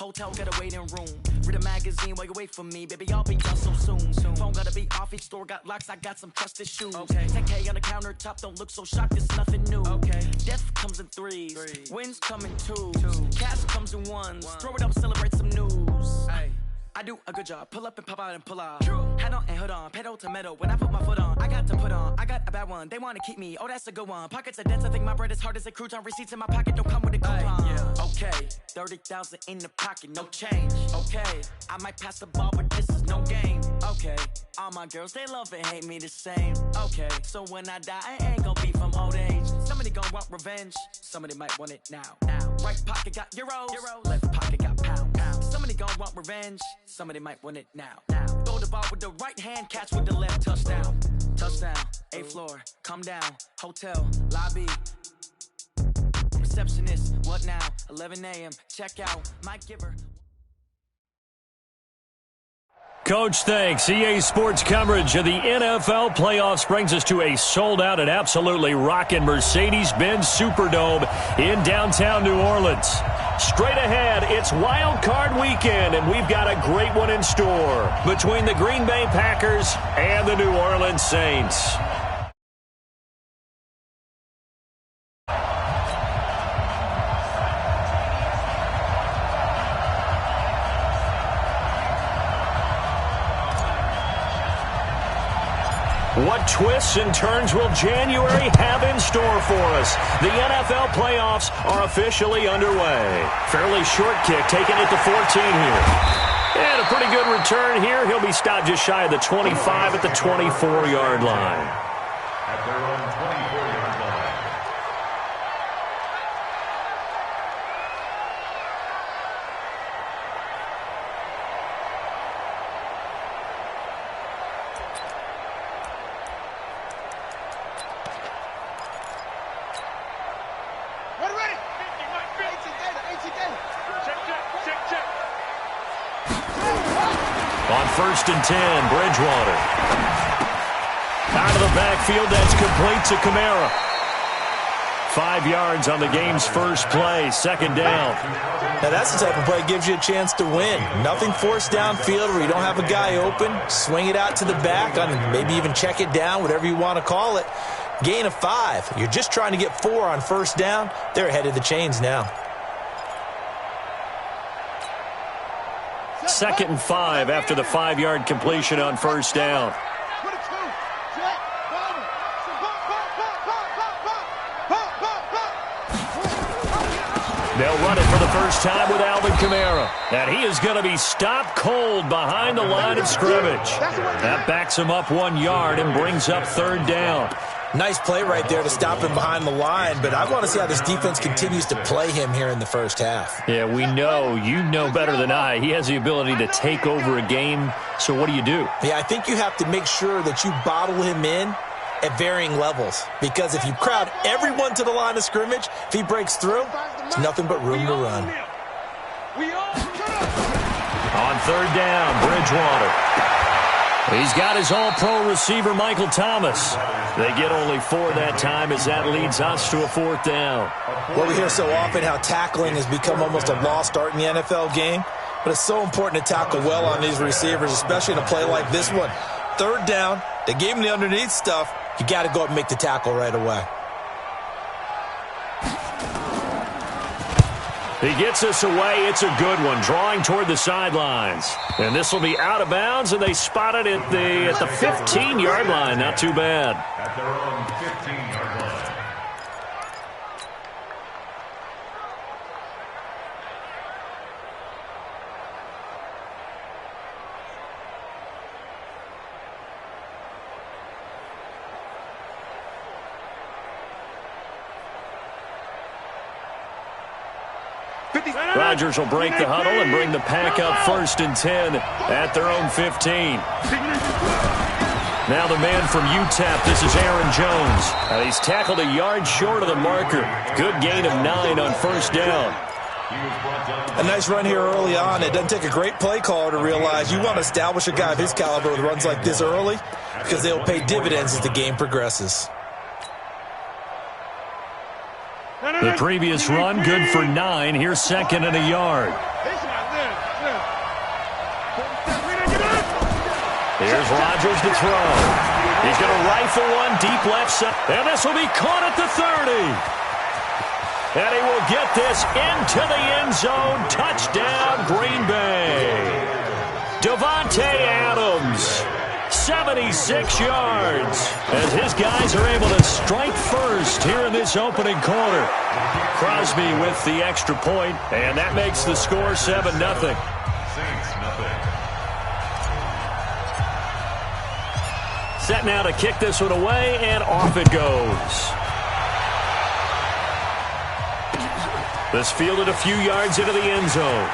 Hotel, get a waiting room. Read a magazine while you wait for me. Baby, I'll be done so soon. Phone gotta be off, each store got locks. I got some trusted shoes. Okay. 10K on the countertop, don't look so shocked, it's nothing new. Okay. Death comes in threes. Wins come in twos. Cash comes in ones. Throw it up, celebrate some news. Ay. I do a good job. Pull up and pop out and pull out. Hat on and hood on. Pedal to metal. When I put my foot on, I got to put on. I got a bad one. They want to keep me. Oh, that's a good one. Pockets are dense. I think my bread is hard as a crouton. Receipts in my pocket don't come with a coupon. Yeah. Okay. 30,000 in the pocket. No change. Okay. I might pass the ball, but this is no game. Okay. All my girls, they love and hate me the same. Okay. So when I die, I ain't gonna be from old age. Somebody gonna want revenge. Somebody might want it now. Right pocket got euros. Left pocket got pounds. Somebody gonna want revenge. Somebody might want it now. Throw the ball with the right hand, catch with the left. Touchdown. Touchdown. 8th floor. Come down. Hotel. Lobby. Receptionist. What now? 11 a.m. Check out. Mike Giver. Coach, thanks. EA Sports coverage of the NFL playoffs brings us to a sold-out and absolutely rocking Mercedes-Benz Superdome in downtown New Orleans. Straight ahead, it's Wild Card Weekend, and we've got a great one in store between the Green Bay Packers and the New Orleans Saints. What twists and turns will January have in store for us? The NFL playoffs are officially underway. Fairly short kick, taking it to 14 here. And a pretty good return here. He'll be stopped just shy of the 25 at the 24-yard line. At their own 24-yard line. On 1st and 10, Bridgewater. Out of the backfield, that's complete to Kamara. 5 yards on the game's first play, 2nd down. Now that's the type of play that gives you a chance to win. Nothing forced downfield where you don't have a guy open. Swing it out to the back, on maybe even check it down, whatever you want to call it. Gain of 5. You're just trying to get 4 on 1st down. They're ahead of the chains now. 2nd and 5 after the 5-yard completion on 1st down. They'll run it for the first time with Alvin Kamara. And he is going to be stopped cold behind the line of scrimmage. That backs him up 1 yard and brings up 3rd down. Nice play right there to stop him behind the line, but I want to see how this defense continues to play him here in the first half. Yeah, we know. You know better than I. He has the ability to take over a game, so what do you do? Yeah, I think you have to make sure that you bottle him in at varying levels, because if you crowd everyone to the line of scrimmage, if he breaks through, it's nothing but room to run. On 3rd down, Bridgewater. He's got his all-pro receiver, Michael Thomas. They get only 4 that time as that leads us to a 4th down. Well, we hear so often how tackling has become almost a lost art in the NFL game, but it's so important to tackle well on these receivers, especially in a play like this one. 3rd down, they gave him the underneath stuff. You got to go up and make the tackle right away. He gets us away. It's a good one, drawing toward the sidelines. And this will be out of bounds, and they spot it at the 15-yard line. Not too bad. At their own 15-yard line. Rodgers will break the huddle and bring the pack up 1st and 10 at their own 15. Now the man from UTEP, this is Aaron Jones. He's tackled a yard short of the marker. Good gain of 9 on 1st down. A nice run here early on. It doesn't take a great play caller to realize you want to establish a guy of his caliber with runs like this early, because they'll pay dividends as the game progresses. The previous run, good for 9. Here's 2nd and a yard. Here's Rodgers to throw. He's going to rifle one deep left side. And this will be caught at the 30. And he will get this into the end zone. Touchdown, Green Bay. Davante Adams, 76 yards. As his guys are able to strike first here in this opening quarter. Crosby with the extra point, and that makes the score 7-0. Set now to kick this one away, and off it goes. This fielded a few yards into the end zone.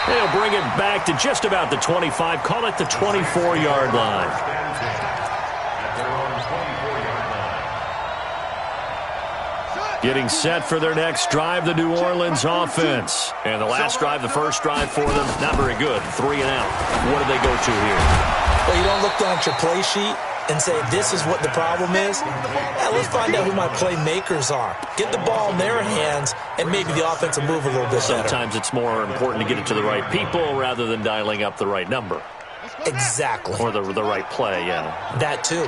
They'll bring it back to just about the 25, call it the 24-yard line. Getting set for their next drive, the New Orleans offense. And the last drive, the first drive for them, not very good. 3 and out. What do they go to here? Well, you don't look down at your play sheet and say, this is what the problem is. Yeah, let's find out who my playmakers are. Get the ball in their hands, and maybe the offense will move a little bit better. Sometimes it's more important to get it to the right people rather than dialing up the right number. Exactly. Or the right play, yeah. That too.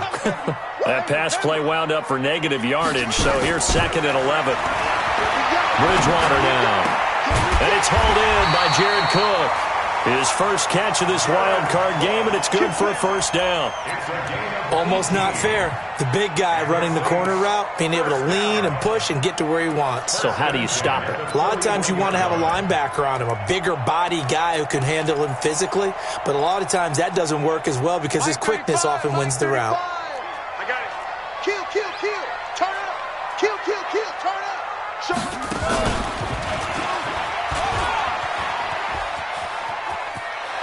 That pass play wound up for negative yardage, so here's 2nd and 11. Bridgewater now. And it's hauled in by Jared Cook. His first catch of this wild card game, and it's good for a first down. Almost not fair. The big guy running the corner route, being able to lean and push and get to where he wants. So how do you stop it? A lot of times you want to have a linebacker on him, a bigger body guy who can handle him physically. But a lot of times that doesn't work as well because his quickness often wins the route. I got it. Kill, kill, kill. Turn up. Kill, kill, kill. Turn up.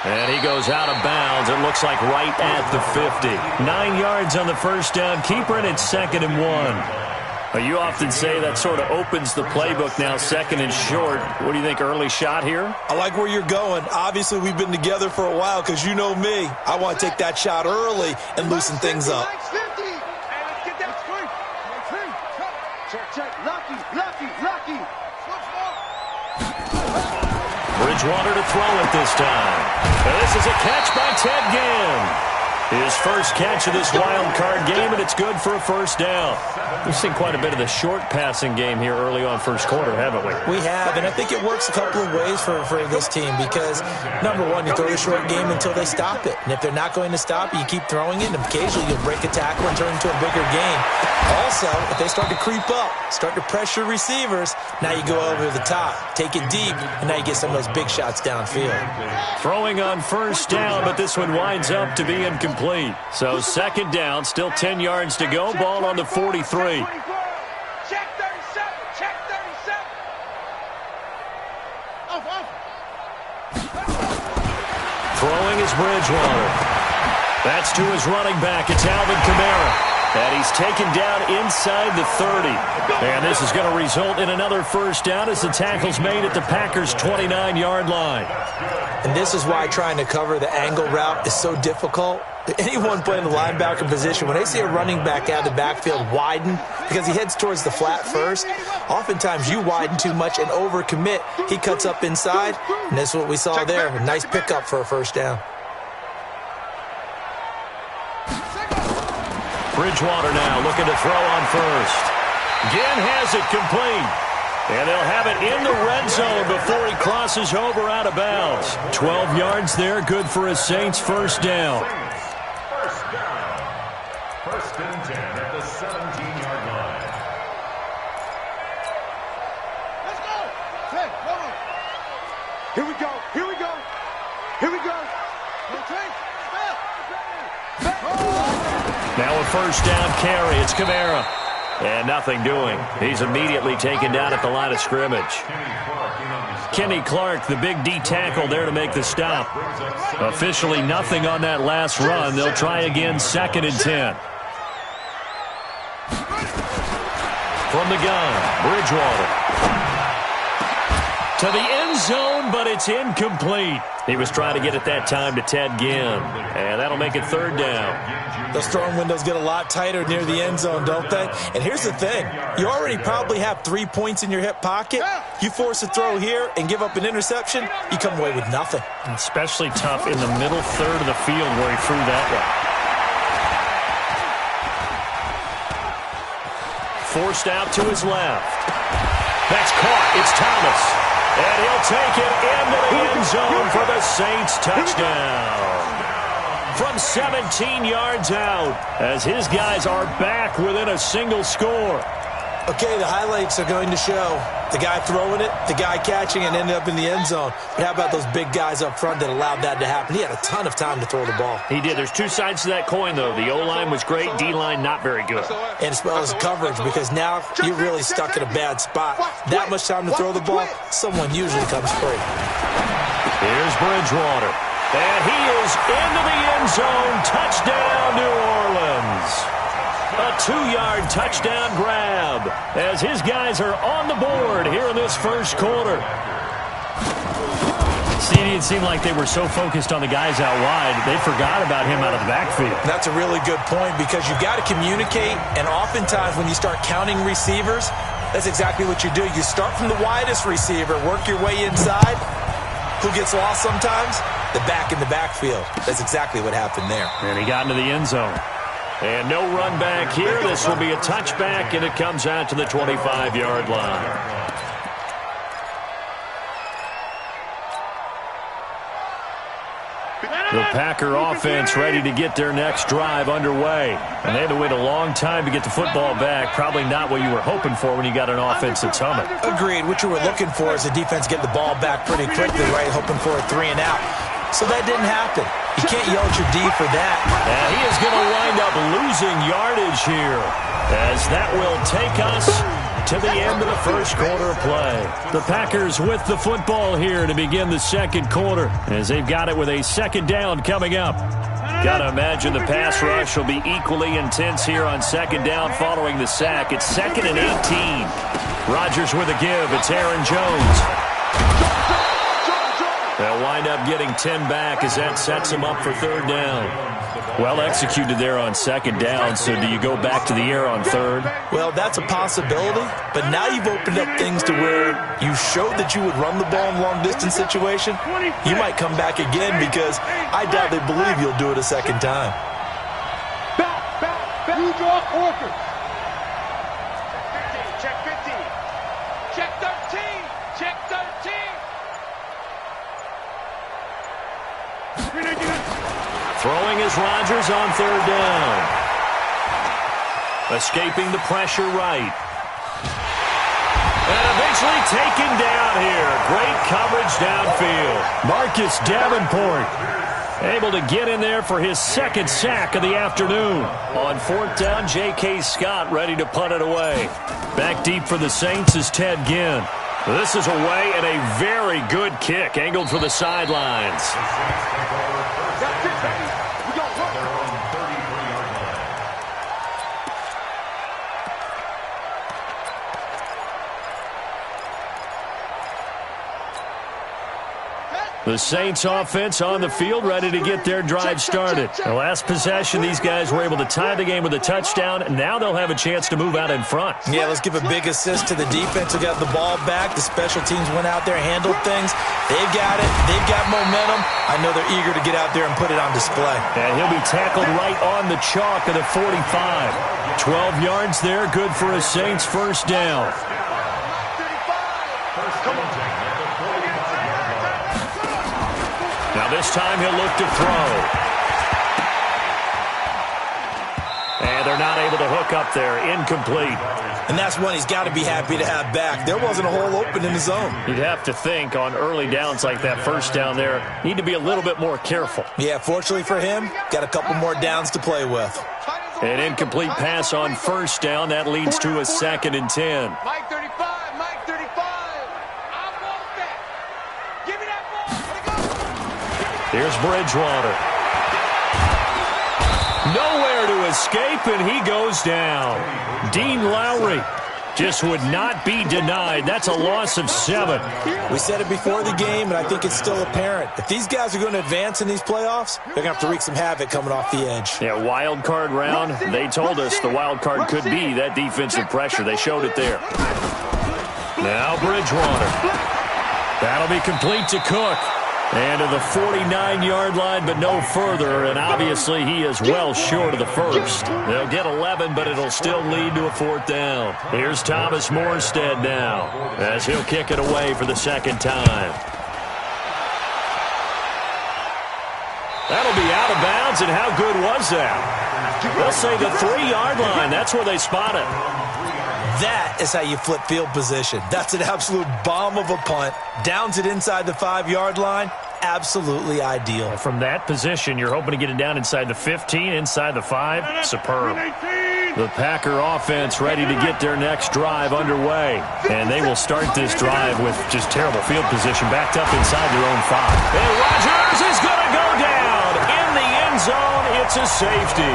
And he goes out of bounds. It looks like right at the 50. 9 yards on the first down. Keeper, and it's 2nd and 1. You often say that sort of opens the playbook now, 2nd and short. What do you think, early shot here? I like where you're going. Obviously, we've been together for a while because you know me. I want to take that shot early and loosen things up. Bridgewater to throw it this time. And this is a catch by Ted Ginn. His first catch of this wild card game, and it's good for a first down. We've seen quite a bit of the short passing game here early on first quarter, haven't we? We have, and I think it works a couple of ways for this team because, number one, you throw the short game until they stop it. And if they're not going to stop it, you keep throwing it, and occasionally you'll break a tackle and turn into a bigger game. Also, if they start to creep up, start to pressure receivers, now you go over the top, take it deep, and now you get some of those big shots downfield. Throwing on first down, but this one winds up to be incomplete. So 2nd down, still 10 yards to go, ball on the 43. Check 37, check 37. Throwing is Bridgewater. That's to his running back. It's Alvin Kamara. And he's taken down inside the 30. And this is going to result in another first down as the tackle's made at the Packers' 29-yard line. And this is why trying to cover the angle route is so difficult. Anyone playing the linebacker position, when they see a running back out of the backfield widen, because he heads towards the flat first, oftentimes you widen too much and overcommit. He cuts up inside, and that's what we saw there. A nice pickup for a first down. Bridgewater now looking to throw on first. Ginn has it complete. And they'll have it in the red zone before he crosses over out of bounds. 12 yards there, good for a Saints first down. First and 10 at the 17-yard line. Let's go. Hey, come on. Here we go. Here we go. Here we go. Now a first down carry. It's Kamara. And nothing doing. He's immediately taken down at the line of scrimmage. Kenny Clark, the big D tackle there to make the stop. Officially nothing on that last run. They'll try again, 2nd and 10. From the gun, Bridgewater. To the end end zone, but it's incomplete. He was trying to get it that time to Ted Ginn, and that'll make it third down. Those throwing windows get a lot tighter near the end zone, don't they? And here's the thing. You already probably have 3 points in your hip pocket. You force a throw here and give up an interception, you come away with nothing. Especially tough in the middle third of the field where he threw that one. Forced out to his left. That's caught. It's Thomas. And he'll take it into the end zone for the Saints touchdown. From 17 yards out, as his guys are back within a single score. Okay, the highlights are going to show the guy throwing it, the guy catching it, and ended up in the end zone. But how about those big guys up front that allowed that to happen? He had a ton of time to throw the ball. He did. There's two sides to that coin, though. The O-line was great, D-line not very good. And as well as coverage, because now you're really stuck in a bad spot. That much time to throw the ball, someone usually comes free. Here's Bridgewater. And he is into the end zone. Touchdown, New Orleans. A 2-yard touchdown grab as his guys are on the board here in this first quarter. It seemed like they were so focused on the guys out wide, they forgot about him out of the backfield. That's a really good point because you've got to communicate, and oftentimes when you start counting receivers, that's exactly what you do. You start from the widest receiver, work your way inside. Who gets lost sometimes? The back in the backfield. That's exactly what happened there. And he got into the end zone. And no run back here. This will be a touchback, and it comes out to the 25-yard line. The Packer offense ready to get their next drive underway. And they had to wait a long time to get the football back. Probably not what you were hoping for when you got an offense that's humming. Agreed. What you were looking for is the defense get the ball back pretty quickly, right? Hoping for a 3 and out. So that didn't happen. You can't yell at your D for that. And he is going to wind up losing yardage here, as that will take us to the end of the first quarter of play. The Packers with the football here to begin the second quarter, as they've got it with a second down coming up. Got to imagine the pass rush will be equally intense here on second down following the sack. It's 2nd and 18. Rodgers with a give. It's Aaron Jones. They'll wind up getting 10 back as that sets them up for third down. Well executed there on second down, so do you go back to the air on third? Well, that's a possibility, but now you've opened up things to where you showed that you would run the ball in long-distance situation. You might come back again because I doubt they believe you'll do it a second time. You draw quarters. Check 15. Check 13. Check 13. Throwing is Rodgers on third down. Escaping the pressure right. And eventually taken down here. Great coverage downfield. Marcus Davenport able to get in there for his second sack of the afternoon. On fourth down, J.K. Scott ready to punt it away. Back deep for the Saints is Ted Ginn. This is away and a very good kick angled for the sidelines. The Saints offense on the field ready to get their drive started. The last possession, these guys were able to tie the game with a touchdown, and now they'll have a chance to move out in front. Yeah, let's give a big assist to the defense who got the ball back. The special teams went out there, handled things. They've got it. They've got momentum. I know they're eager to get out there and put it on display. And he'll be tackled right on the chalk at the 45. 12 yards there, good for a Saints first down. Now this time he'll look to throw. And they're not able to hook up there. Incomplete. And that's one he's got to be happy to have back. There wasn't a hole open in the zone. You'd have to think on early downs like that first down there, need to be a little bit more careful. Yeah, fortunately for him, got a couple more downs to play with. An incomplete pass on first down. That leads to a 2nd and 10. Mike 35, Mike 35. I want that. Give me that ball. Let it go. Here's Bridgewater. Nowhere to escape, and he goes down. Dean Lowry just would not be denied. That's a loss of 7. We said it before the game, and I think it's still apparent. If these guys are going to advance in these playoffs, they're going to have to wreak some havoc coming off the edge. Yeah, wild card round. They told us the wild card could be that defensive pressure. They showed it there. Now Bridgewater. That'll be complete to Cook. And to the 49-yard line, but no further. And obviously he is well short of the first. They'll get 11, but it'll still lead to a 4th down. Here's Thomas Morstead now, as he'll kick it away for the second time. That'll be out of bounds, and how good was that? They'll say the 3-yard line. That's where they spot it. That is how you flip field position. That's an absolute bomb of a punt. Downs it inside the 5-yard line. Absolutely ideal. From that position, you're hoping to get it down inside the 15, inside the 5. Superb. The Packer offense ready to get their next drive underway. And they will start this drive with just terrible field position, backed up inside their own 5. And Rodgers is going to go down in the end zone. It's a safety.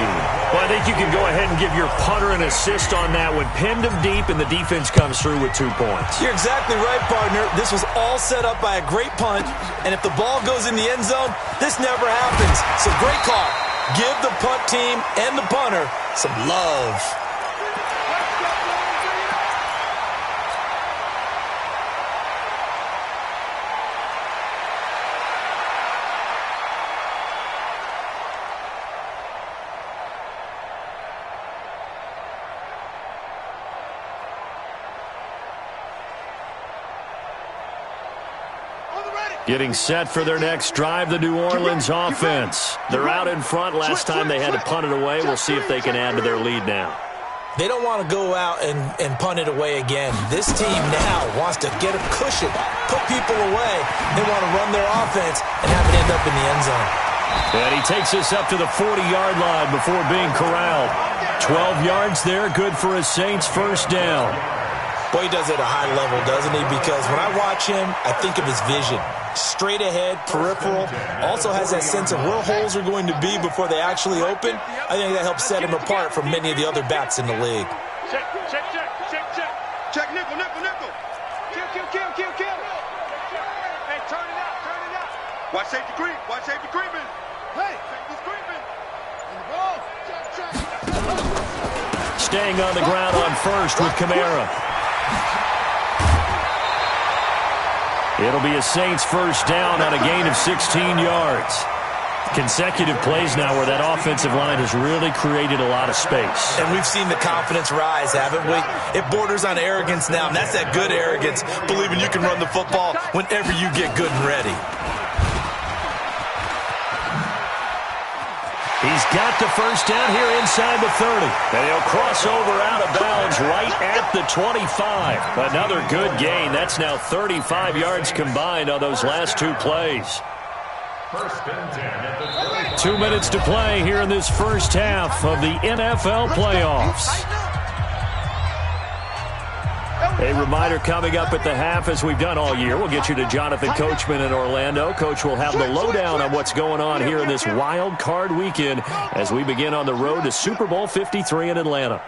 Well, I think you can go ahead and give your punter an assist on that one. Pinned him deep, and the defense comes through with 2 points. You're exactly right, partner. This was all set up by a great punt, and if the ball goes in the end zone, this never happens. So great call. Give the punt team and the punter some love. Getting set for their next drive, the New Orleans offense. They're out in front. Last time they had to punt it away. We'll see if they can add to their lead now. They don't want to go out and punt it away again. This team now wants to get a cushion, put people away. They want to run their offense and have it end up in the end zone. And he takes us up to the 40-yard line before being corralled. 12 yards there, good for a Saints first down. Boy, he does it at a high level, doesn't he? Because when I watch him, I think of his vision. Straight ahead, peripheral, also has that sense of where holes are going to be before they actually open. I think that helps set him apart from many of the other backs in the league. Check, check, check, check, check. Check, nickel, nickel, nickel. Kill, kill, kill, kill, kill. Hey, turn it out, turn it out. Watch safety creep, watch safety creeping. Hey, safety's creeping. In the ball. Check, check. Staying on the ground on first with Kamara. It'll be a Saints first down on a gain of 16 yards. Consecutive plays now where that offensive line has really created a lot of space. And we've seen the confidence rise, haven't we? It borders on arrogance now, and that's that good arrogance, believing you can run the football whenever you get good and ready. He's got the first down here inside the 30. And he'll cross over out of bounds right at the 25. Another good gain. That's now 35 yards combined on those last 2 plays. 2 minutes to play here in this first half of the NFL playoffs. A reminder coming up at the half, as we've done all year. We'll get you to Jonathan Coachman in Orlando. Coach will have the lowdown on what's going on here in this wild card weekend as we begin on the road to Super Bowl 53 in Atlanta.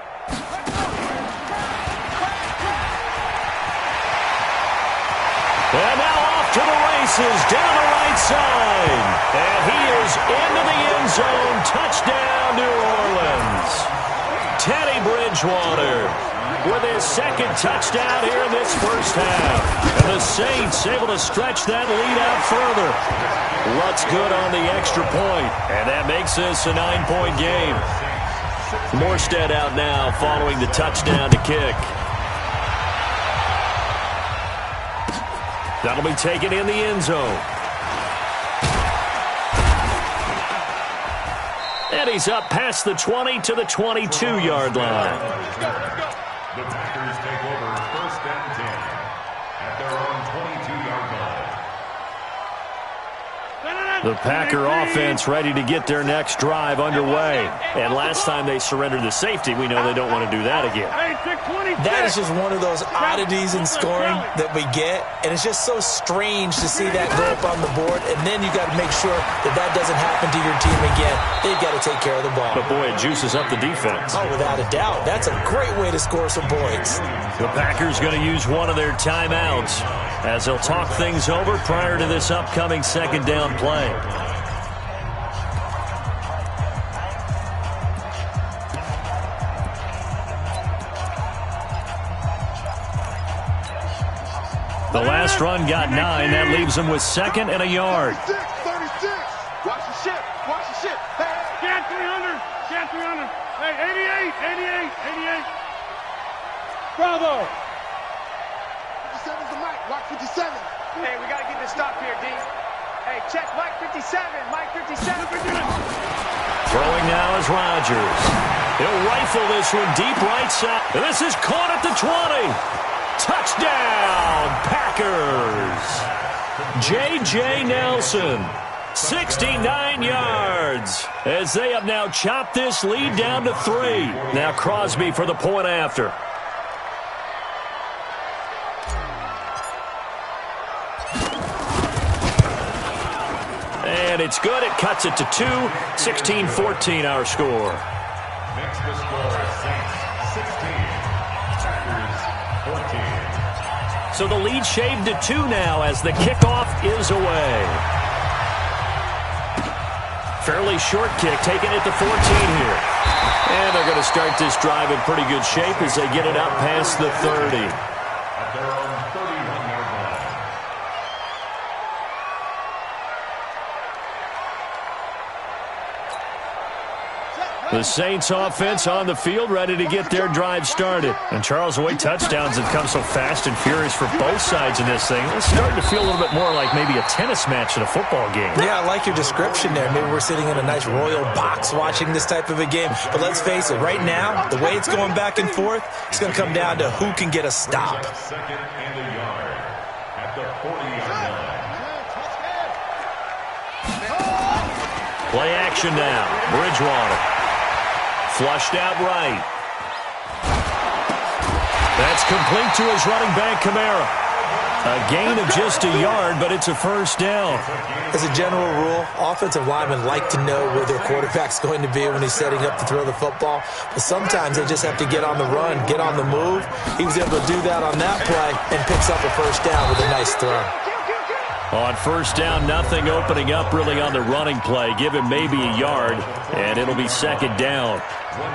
And now off to the races down the right side. And he is into the end zone. Touchdown, New Orleans. Teddy Bridgewater with his second touchdown here in this first half. And the Saints able to stretch that lead out further. Lutz good on the extra point. And that makes this a 9-point game. Morstead out now following the touchdown to kick. That'll be taken in the end zone. And he's up past the 20 to the 22-yard line. The Packers take over first and 10 at their own 22-yard line. The Packer offense ready to get their next drive underway. And last time they surrendered the safety, we know they don't want to do that again. That is just one of those oddities in scoring that we get. And it's just so strange to see that go up on the board. And then you got to make sure that that doesn't happen to your team again. They've got to take care of the ball. But, boy, it juices up the defense. Oh, without a doubt. That's a great way to score some points. The Packers going to use one of their timeouts as they'll talk things over prior to this upcoming second down play. The last run got 9. That leaves them with second and a yard. 36. Watch the ship. Watch the ship. Hey, scan 300. Scan 300. Hey, 88. Bravo. 57's the mic. Watch 57. Hey, we got to get this stop here, D. Hey, check Mike 57. Mike 57. Throwing now is Rodgers. He'll rifle this one deep right side. And this is caught at the 20. Touchdown, Packers. J.J. Nelson, 69 yards, as they have now chopped this lead down to 3. Now Crosby for the point after. And it's good. It cuts it to 2. 16-14 our score. Next to score is Saints 16. Packers 14. So the lead shaved to 2 now as the kickoff is away. Fairly short kick, taking it to 14 here. And they're going to start this drive in pretty good shape as they get it up past the 30. At their own 31-yard line. The Saints offense on the field, ready to get their drive started. And Charles, the way touchdowns have come so fast and furious for both sides in this thing, it's starting to feel a little bit more like maybe a tennis match in a football game. Yeah, I like your description there. Maybe we're sitting in a nice royal box watching this type of a game. But let's face it, right now, the way it's going back and forth, it's going to come down to who can get a stop. Second and a yard at the 40-yard line. Play action now. Bridgewater. Flushed out right. That's complete to his running back, Kamara. A gain of just a yard, but it's a first down. As a general rule, offensive linemen like to know where their quarterback's going to be when he's setting up to throw the football. But sometimes they just have to get on the run, get on the move. He was able to do that on that play and picks up a first down with a nice throw. On first down, nothing opening up really on the running play. Give him maybe a yard, and it'll be second down.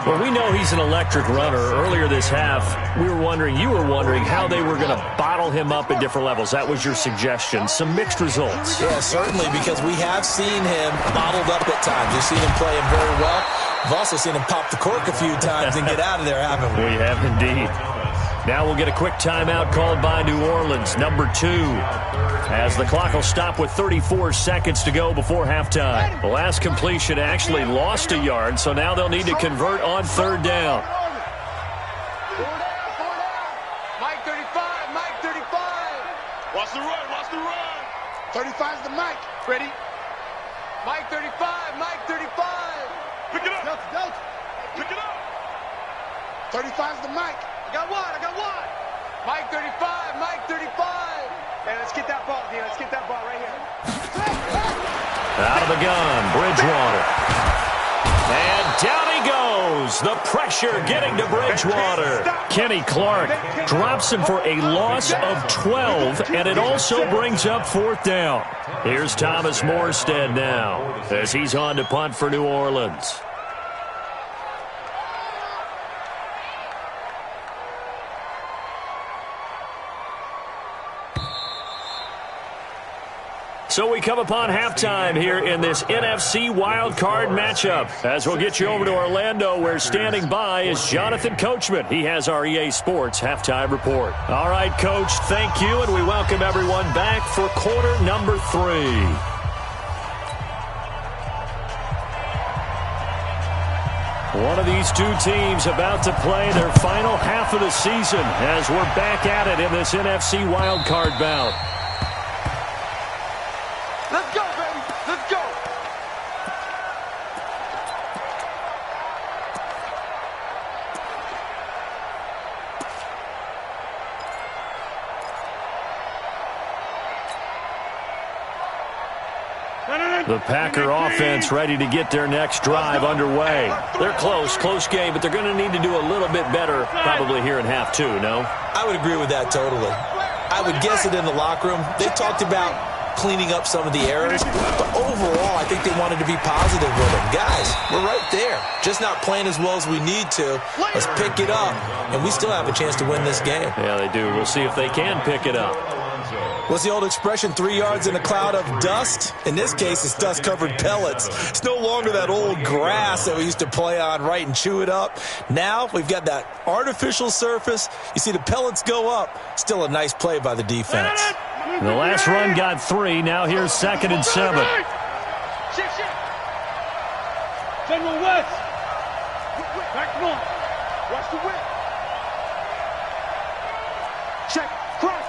Well, we know he's an electric runner. Earlier this half, you were wondering how they were going to bottle him up at different levels. That was your suggestion. Some mixed results. Yeah, certainly, because we have seen him bottled up at times. We've seen him play him very well. We've also seen him pop the cork a few times and get out of there, haven't we? We have indeed. Now we'll get a quick timeout called by New Orleans, number 2. As the clock will stop with 34 seconds to go before halftime. The last completion actually lost a yard, so now they'll need to convert on third down. Mike 35, Mike 35. Watch the run, watch the run. 35's the mic. Ready? Mike 35, Mike 35. Pick it up. Delta. Pick it up. 35's the mic. I got one. Mike 35, Mike 35. Hey, let's get that ball, D. Let's get that ball right here. Out of the gun, Bridgewater. And down he goes. The pressure getting to Bridgewater. Kenny Clark drops him for a loss of 12, and it also brings up fourth down. Here's Thomas Morstead now as he's on to punt for New Orleans. So we come upon halftime here in this NFC wildcard matchup. As we'll get you over to Orlando, where standing by is Jonathan Coachman. He has our EA Sports halftime report. All right, Coach, thank you, and we welcome everyone back for quarter number 3. One of these two teams about to play their final half of the season as we're back at it in this NFC wildcard bout. Let's go, baby. Let's go. The Packer offense ready to get their next drive underway. They're close game, but they're going to need to do a little bit better probably here in half two, no? I would agree with that totally. I would guess it in the locker room. They talked about cleaning up some of the errors, but overall, I think they wanted to be positive with them. Guys, we're right there. Just not playing as well as we need to. Let's pick it up, and we still have a chance to win this game. Yeah, they do. We'll see if they can pick it up. What's the old expression, 3 yards in a cloud of dust? In this case, it's dust-covered pellets. It's no longer that old grass that we used to play on, right, and chew it up. Now we've got that artificial surface. You see the pellets go up. Still a nice play by the defense. The last run got 3. Now here's 2nd and 7. Shift. General West. Back north. Watch the whip. Check. Crunch.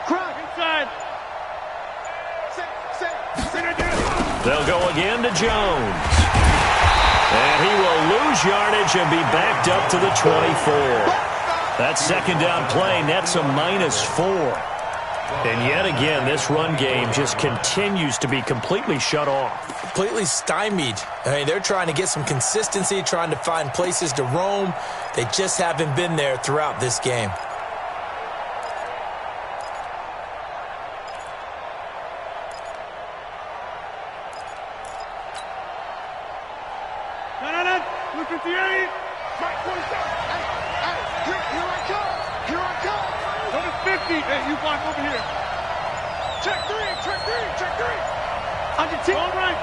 Inside. They'll go again to Jones. And he will lose yardage and be backed up to the 24. That second down play nets a -4. And yet again, this run game just continues to be completely shut off. Completely stymied. I mean, they're trying to get some consistency, trying to find places to roam. They just haven't been there throughout this game. Look at the 8. Mike 27. Hey, here I come. Go to 50. Hey, you block over here. Check 3. On your team. All right.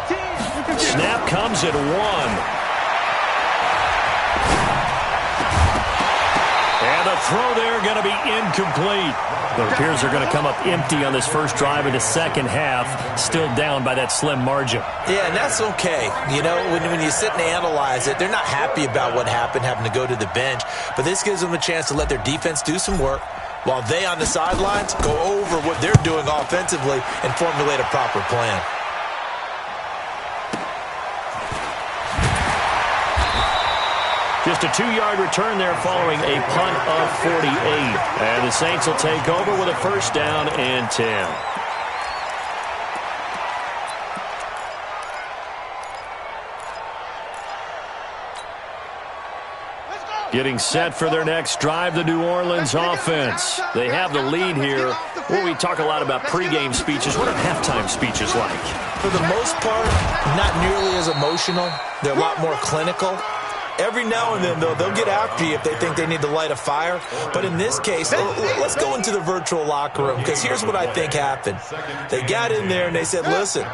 Team. Snap comes at 1. And the throw there going to be incomplete. It appears they're going to come up empty on this first drive of the second half, still down by that slim margin. Yeah, and that's okay. You know, when you sit and analyze it, they're not happy about what happened, having to go to the bench. But this gives them a chance to let their defense do some work while they on the sidelines go over what they're doing offensively and formulate a proper plan. Just a 2-yard return there following a punt of 48. And the Saints will take over with a first down and 10. Getting set for their next drive, the New Orleans offense. They have the lead here. Well, we talk a lot about pregame speeches. What are halftime speeches like? For the most part, not nearly as emotional. They're a lot more clinical. Every now and then, though, they'll get after you if they think they need to light a fire. But in this case, let's go into the virtual locker room, because here's what I think happened. They got in there and they said, listen,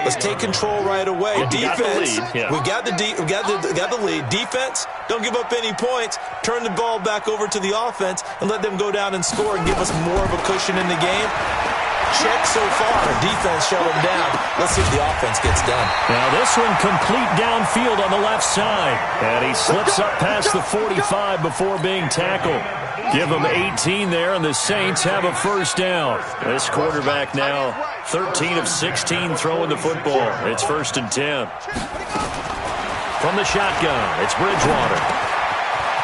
let's take control right away. Defense, we got the lead. Defense, don't give up any points. Turn the ball back over to the offense and let them go down and score and give us more of a cushion in the game. Check so far. Defense shut them down. Let's see if the offense gets done. Now this one complete downfield on the left side. And he slips up past the 45 before being tackled. Give him 18 there, and the Saints have a first down. This quarterback now 13 of 16 throwing the football. It's 1st and 10. From the shotgun, it's Bridgewater.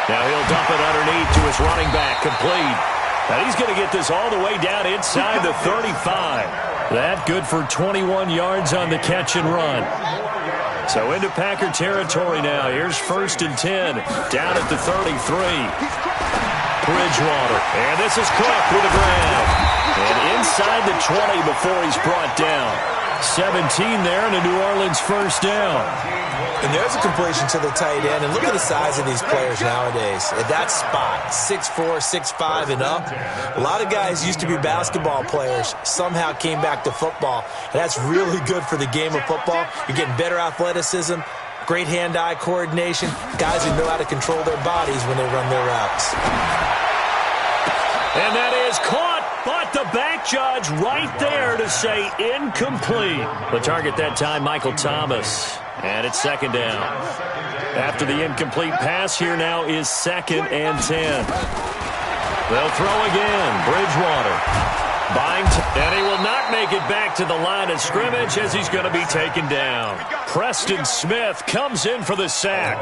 Now he'll dump it underneath to his running back, complete. And he's going to get this all the way down inside the 35. That good for 21 yards on the catch and run. So into Packer territory now. Here's 1st and 10, down at the 33. Bridgewater, and this is Cook with a grab. And inside the 20 before he's brought down. 17 there, and a New Orleans first down. And there's a completion to the tight end. And look at the size of these players nowadays. At that spot, 6'4", 6'5", and up. A lot of guys used to be basketball players, somehow came back to football. And that's really good for the game of football. You're getting better athleticism, great hand-eye coordination, guys who know how to control their bodies when they run their routes. And that is caught, but the back judge right there to say incomplete. The target that time, Michael Thomas. And it's 2nd down. After the incomplete pass, here now is 2nd and 10. They'll throw again. Bridgewater. And he will not make it back to the line of scrimmage as he's going to be taken down. Preston Smith comes in for the sack.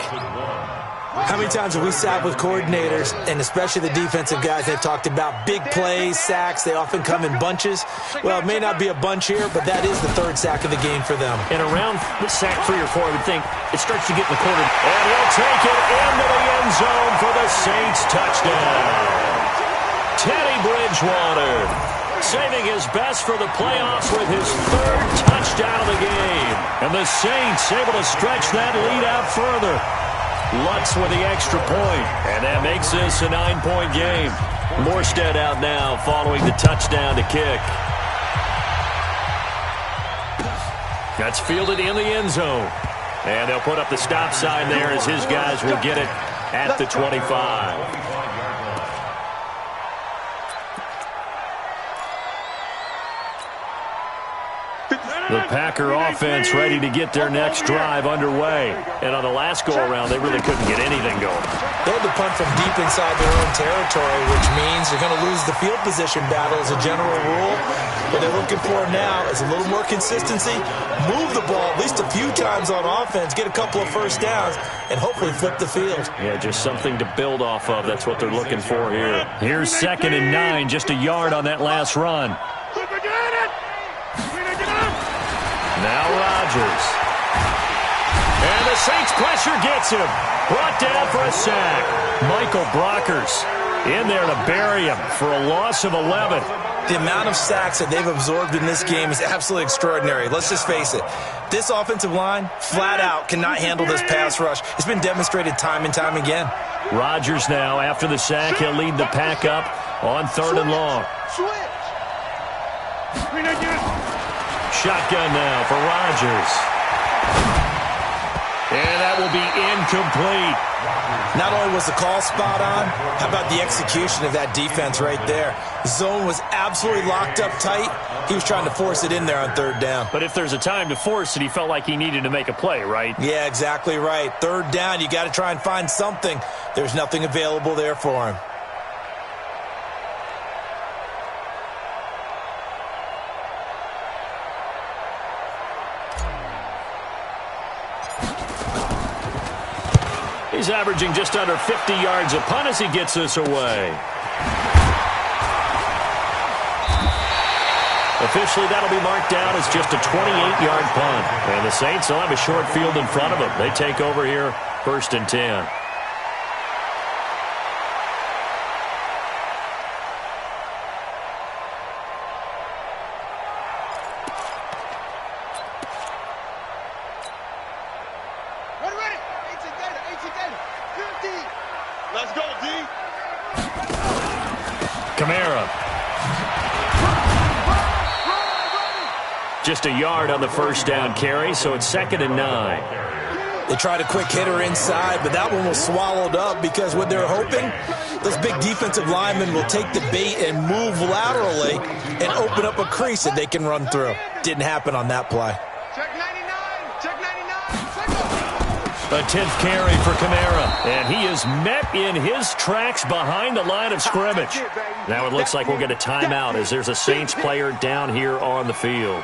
How many times have we sat with coordinators, and especially the defensive guys, they've talked about big plays, sacks. They often come in bunches. Well, it may not be a bunch here, but that is the third sack of the game for them. And around the sack 3 or 4, I would think it starts to get in the corner. And he'll take it into the end zone for the Saints touchdown. Teddy Bridgewater saving his best for the playoffs with his third touchdown of the game. And the Saints able to stretch that lead out further. Lutz with the extra point, and that makes this a 9-point game. Morstead out now following the touchdown to kick. That's fielded in the end zone. And they'll put up the stop sign there as his guys will get it at the 25. The Packer offense ready to get their next drive underway. And on the last go-around, they really couldn't get anything going. They had to punt from deep inside their own territory, which means they're going to lose the field position battle as a general rule. What they're looking for now is a little more consistency, move the ball at least a few times on offense, get a couple of first downs, and hopefully flip the field. Yeah, just something to build off of. That's what they're looking for here. Here's 2nd and 9, just a yard on that last run. Now Rodgers. And the Saints pressure gets him. Brought down for a sack. Michael Brockers in there to bury him for a loss of 11. The amount of sacks that they've absorbed in this game is absolutely extraordinary. Let's just face it. This offensive line, flat out, cannot handle this pass rush. It's been demonstrated time and time again. Rodgers now, after the sack, he'll lead the pack up on 3rd and long. Shotgun now for Rodgers. And that will be incomplete. Not only was the call spot on, how about the execution of that defense right there? The zone was absolutely locked up tight. He was trying to force it in there on 3rd down. But if there's a time to force it, he felt like he needed to make a play, right? Yeah, exactly right. 3rd down, you got to try and find something. There's nothing available there for him. He's averaging just under 50 yards a punt as he gets this away. Officially, that'll be marked down as just a 28-yard punt. And the Saints will have a short field in front of them. They take over here, 1st and 10. Let's go, D. Kamara. Just a yard on the 1st down carry, so it's 2nd and 9. They tried a quick hitter inside, but that one was swallowed up because what they're hoping, those big defensive linemen will take the bait and move laterally and open up a crease that they can run through. Didn't happen on that play. Check 99. Check 99. A 10th carry for Kamara, and he is met in his tracks behind the line of scrimmage. Now it looks like we'll get a timeout as there's a Saints player down here on the field.